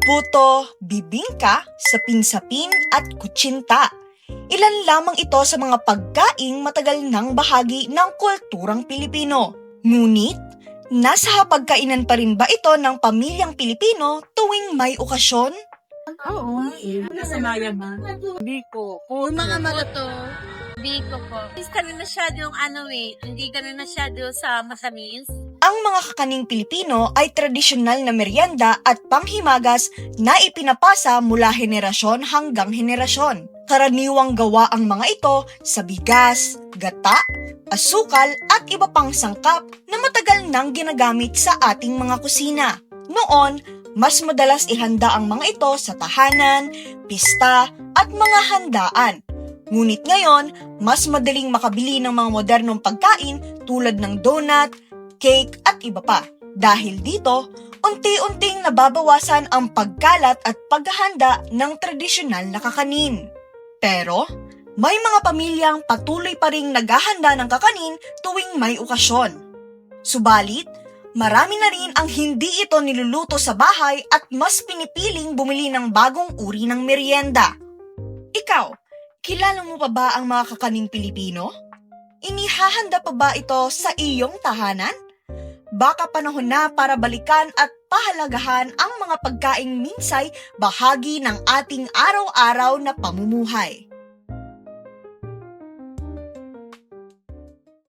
puto, bibingka, sapin-sapin at kutsinta. Ilan lamang ito sa mga pagkaing matagal nang bahagi ng kulturang Pilipino. Ngunit, nasa hapagkainan pa rin ba ito ng pamilyang Pilipino tuwing may okasyon? Oo. Nasa mayaman. Biko. Yung mga maluto, biko po. Hindi ka na masyadong hindi ka na masyado sa matamis. Ang mga kakaning Pilipino ay tradisyonal na merienda at panghimagas na ipinapasa mula henerasyon hanggang henerasyon. Karaniwang gawa ang mga ito sa bigas, gata, asukal at iba pang sangkap na matagal nang ginagamit sa ating mga kusina. Noon, mas madalas ihanda ang mga ito sa tahanan, pista at mga handaan. Ngunit ngayon, mas madaling makabili ng mga modernong pagkain tulad ng donut, cake at iba pa. Dahil dito, unti-unting nababawasan ang pagkalat at paghahanda ng tradisyonal na kakanin. Pero, may mga pamilyang patuloy pa ring naghahanda ng kakanin tuwing may okasyon. Subalit, marami na rin ang hindi ito niluluto sa bahay at mas pinipiling bumili ng bagong uri ng merienda. Ikaw, kilala mo pa ba ang mga kakaning Pilipino? Inihahanda pa ba ito sa iyong tahanan? Baka panahon na para balikan at pahalagahan ang mga pagkaing minsay bahagi ng ating araw-araw na pamumuhay.